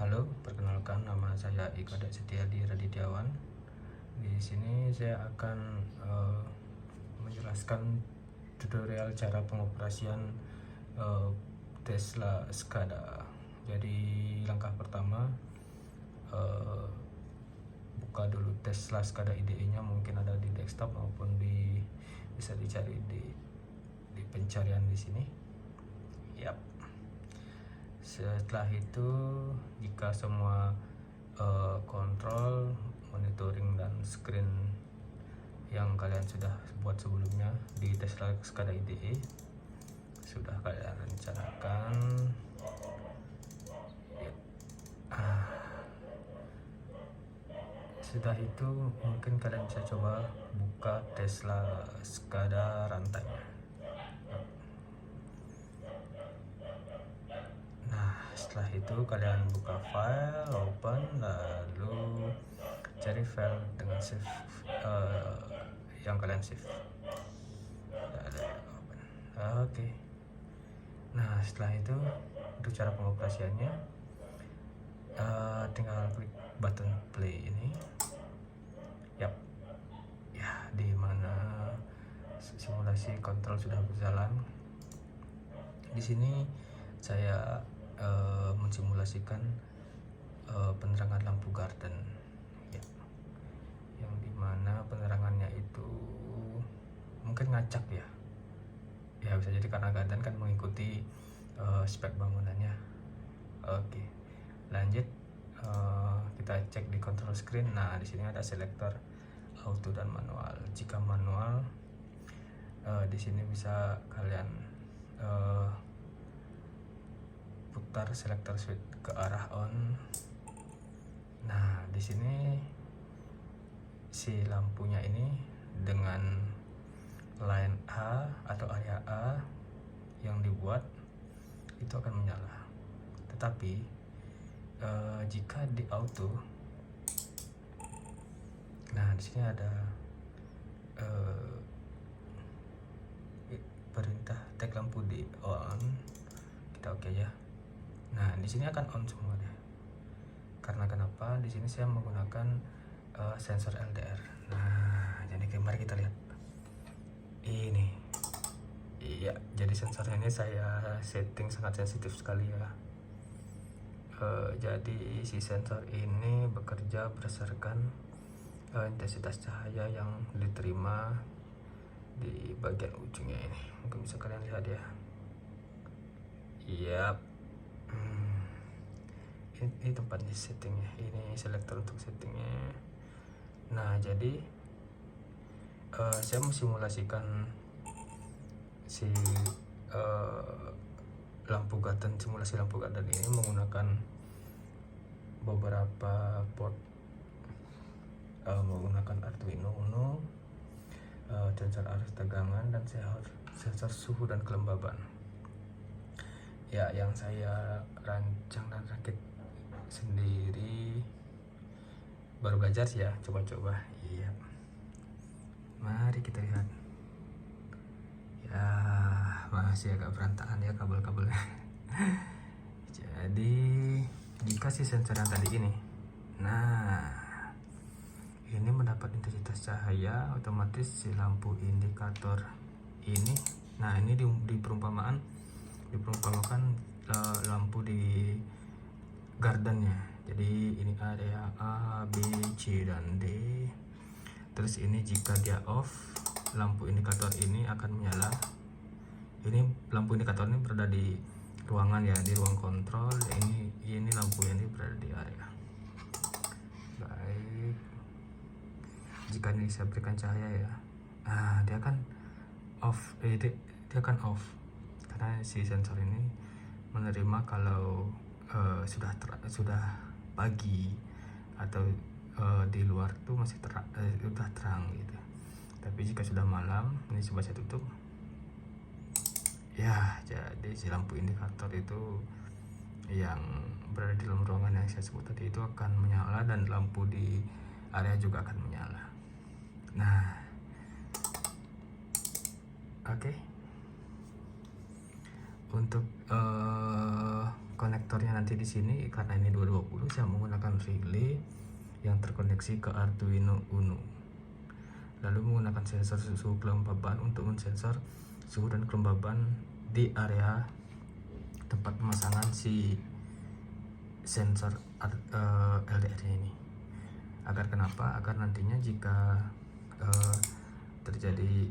Halo, perkenalkan nama saya Ika Setiadi Radityawan. Di sini saya akan menjelaskan tutorial cara pengoperasian Tesla SCADA. Jadi langkah pertama, buka dulu Tesla SCADA IDE-nya, mungkin ada di desktop maupun bisa dicari di pencarian di sini. Yap. Setelah itu, jika semua kontrol, monitoring, dan screen yang kalian sudah buat sebelumnya di Tesla SCADA IDE sudah kalian rencanakan, setelah itu mungkin kalian bisa coba buka Tesla SCADA rantainya. Setelah itu kalian buka file, open, lalu cari file dengan save yang kalian save. Open. Oke. Nah, setelah itu untuk cara pengoperasiannya tinggal klik button play ini. Yap. Ya, di mana simulasi kontrol sudah berjalan. Di sini saya mensimulasikan penerangan lampu garden, ya, yang dimana penerangannya itu mungkin ngacak ya bisa jadi karena garden kan mengikuti spek bangunannya. Oke, lanjut, kita cek di control screen. Nah, di sini ada selektor auto dan manual. Jika manual, di sini bisa kalian putar selektor switch ke arah on. Nah, di sini si lampunya ini dengan line A atau area A yang dibuat itu akan menyala. Tetapi jika di auto, nah di sini ada perintah tag lampu di on, kita oke ya. Nah, di sini akan on semua deh. Karena kenapa? Di sini saya menggunakan sensor LDR. Nah, jadi mari kita lihat. Ini. Iya, jadi sensornya ini saya setting sangat sensitif sekali ya. Jadi si sensor ini bekerja berdasarkan intensitas cahaya yang diterima di bagian ujungnya ini. Mungkin bisa kalian lihat ya. Yap. Ini tempatnya settingnya, ini selektor untuk settingnya. Nah, jadi saya mensimulasikan si lampu garden, simulasi lampu garden ini menggunakan beberapa port, menggunakan Arduino Uno, sensor arus tegangan, dan sensor suhu dan kelembaban. Ya, yang saya rancang dan rakit sendiri, baru belajar sih ya, coba-coba. Iya, mari kita lihat. Ya, masih agak berantakan ya kabel-kabelnya. Jadi jika si sensor yang tadi ini, nah ini mendapat intensitas cahaya, otomatis si lampu indikator ini, nah ini diperumpamakan lampu di gardennya. Jadi ini area A, B, C, dan D. Terus ini jika dia off, lampu indikator ini akan menyala. Ini lampu indikator ini berada di ruangan ya, di ruang kontrol. Ini lampu ini berada di area. Baik. Jika ini saya berikan cahaya ya, dia akan off. Dia akan off karena si sensor ini menerima kalau sudah pagi atau di luar tuh masih udah terang gitu. Tapi jika sudah malam, ini coba saya tutup ya, jadi si lampu indikator itu yang berada di dalam ruangan yang saya sebut tadi itu akan menyala, dan lampu di area juga akan menyala. Nah, oke. Untuk konektornya nanti di sini karena ini 220, saya menggunakan relay yang terkoneksi ke Arduino Uno. Lalu menggunakan sensor suhu kelembaban untuk mensensor suhu dan kelembaban di area tempat pemasangan si sensor LDR-nya ini. Agar kenapa? Agar nantinya jika terjadi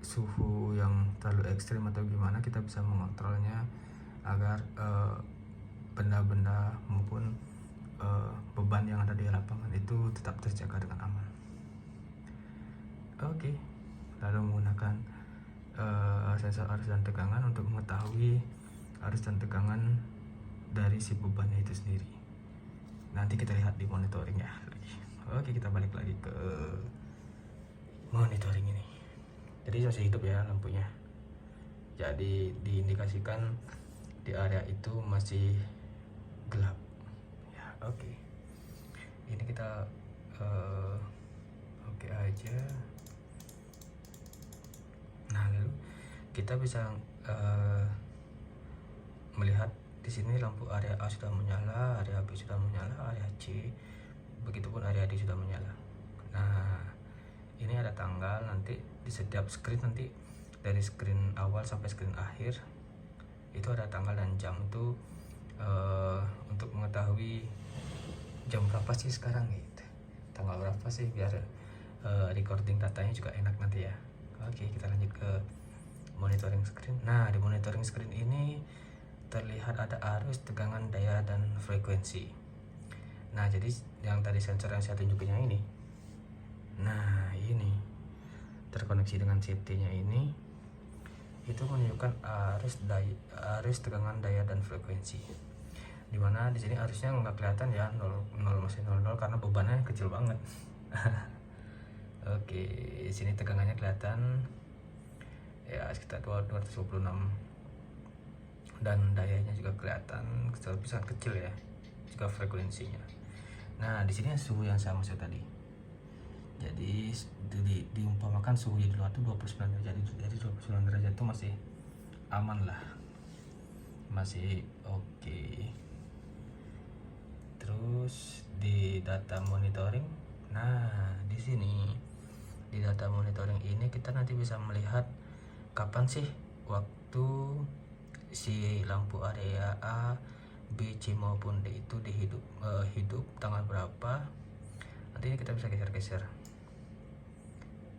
suhu yang terlalu ekstrim atau gimana, kita bisa mengontrolnya agar benda-benda maupun beban yang ada di lapangan itu tetap terjaga dengan aman. Oke, lalu menggunakan sensor arus dan tegangan untuk mengetahui arus dan tegangan dari si bebannya itu sendiri. Nanti kita lihat di monitoring ya lagi. Oke, kita balik lagi ke monitoring ini. Jadi masih hidup ya lampunya. Jadi diindikasikan di area itu masih gelap. Ya, oke. Ini kita oke aja. Nah, lalu kita bisa melihat di sini lampu area A sudah menyala, area B sudah menyala, area C, begitupun area D sudah menyala. Nah, ini ada tanggal nanti di setiap screen, nanti dari screen awal sampai screen akhir itu ada tanggal dan jam itu untuk mengetahui jam berapa sih sekarang gitu, tanggal berapa sih, biar recording datanya juga enak nanti ya. Oke, kita lanjut ke monitoring screen. Nah, di monitoring screen ini terlihat ada arus, tegangan, daya, dan frekuensi. Nah, jadi yang tadi sensor yang saya tunjukinnya ini, nah ini terkoneksi dengan CT-nya ini, itu menunjukkan arus, tegangan, daya, dan frekuensi. Dimana di sini arusnya nggak kelihatan ya, 0 masih 00 karena bebannya kecil banget. Oke, di sini tegangannya kelihatan ya sekitar 226, dan dayanya juga kelihatan sangat kecil ya, juga frekuensinya. Nah, di sini suhu yang sama maksud tadi. Jadi diumpamakan suhu di luar itu 29 derajat, jadi 29 derajat itu masih aman lah, masih oke. Terus di data monitoring, nah di sini di data monitoring ini kita nanti bisa melihat kapan sih waktu si lampu area A, B, C maupun D itu hidup tanggal berapa. Nanti ini kita bisa geser-geser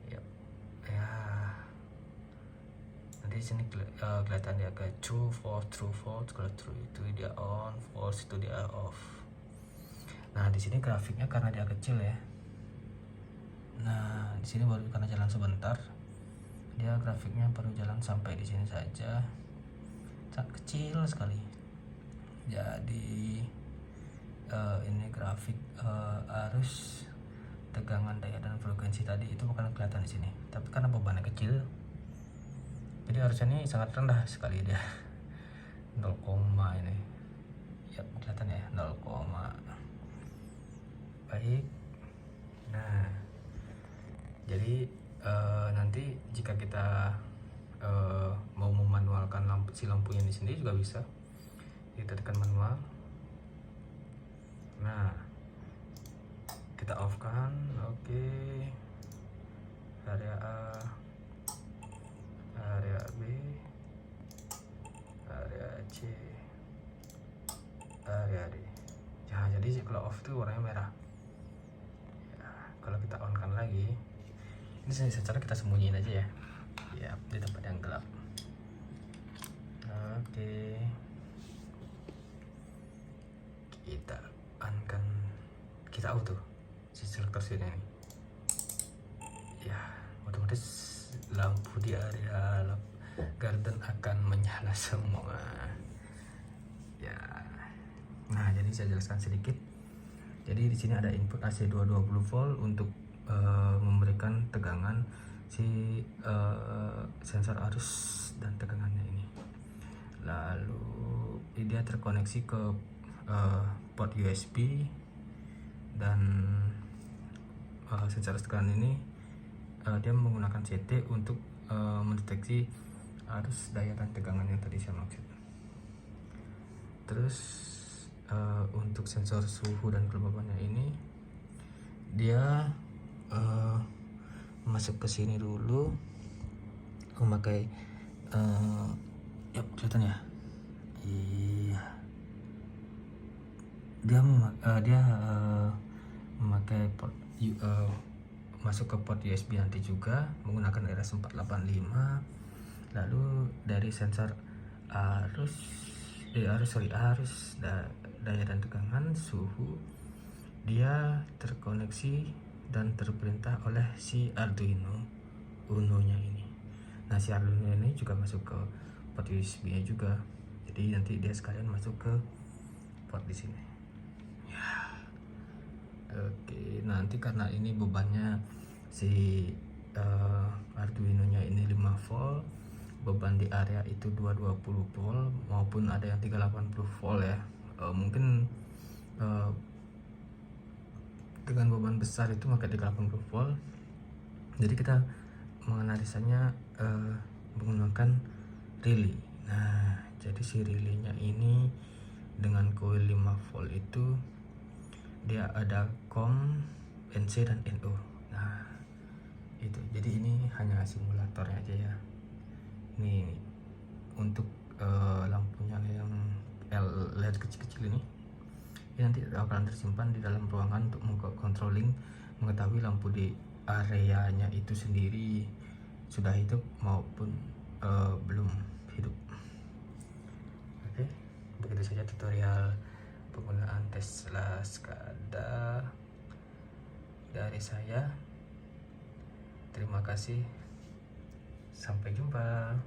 ya. Nanti di sini kelihatan dia ke true false. Kalau true itu dia on, false itu dia off. Nah, di sini grafiknya karena dia kecil ya. Nah, di sini baru karena jalan sebentar, dia grafiknya baru jalan sampai di sini saja, sangat kecil sekali. Jadi ini grafik arus, tegangan, daya, dan frekuensi tadi itu bukan kelihatan di sini, tapi karena bebannya kecil, jadi arusnya ini sangat rendah sekali dia. 0, ini ya kelihatan ya, 0, baik. Nah, jadi nanti jika kita mau memanualkan si lampunya di sini juga bisa, kita tekan manual. Nah, kita off kan, oke. Area A, area B, area C, area D. Ya, jadi kalau off itu warnanya merah ya. Kalau kita on kan lagi, ini secara kita sembunyiin aja ya, ya di tempat yang gelap. Oke, kita on kan, kita auto si selektor sini nih ya, otomatis lampu di area garden akan menyala semua ya. Nah, jadi saya jelaskan sedikit. Jadi di sini ada input AC 220 volt untuk memberikan tegangan si sensor arus dan tegangannya ini. Lalu dia terkoneksi ke port USB, dan sensor tegangan ini dia menggunakan CT untuk mendeteksi arus, daya, dan tegangan yang tadi saya maksud. Terus untuk sensor suhu dan kelembabannya ini dia masuk ke sini dulu memakai ya kelihatan ya. Iya, dia memakai port masuk ke port USB nanti juga menggunakan RS485. Lalu dari sensor arus daya dan tegangan suhu dia terkoneksi dan terperintah oleh si Arduino Uno-nya ini. Nah, si Arduino ini juga masuk ke port USB-nya juga. Jadi nanti dia sekalian masuk ke port di sini. Ya. Oke, nanti karena ini bebannya si Arduino-nya ini 5 volt, beban di area itu 220 volt maupun ada yang 380 volt ya. Mungkin dengan beban besar itu maka 380 volt. Jadi kita menganalisanya menggunakan relay. Nah, jadi si relaynya ini dengan coil 5 volt itu dia ada COM, NC dan NO. Nah, itu. Jadi ini hanya simulatornya aja ya. Ini untuk lampunya yang LED kecil-kecil ini nanti akan tersimpan di dalam ruangan untuk mengetahui lampu di areanya itu sendiri sudah hidup maupun belum hidup. Oke, begitu saja tutorial penggunaan Tesla SCADA dari saya. Terima kasih, sampai jumpa.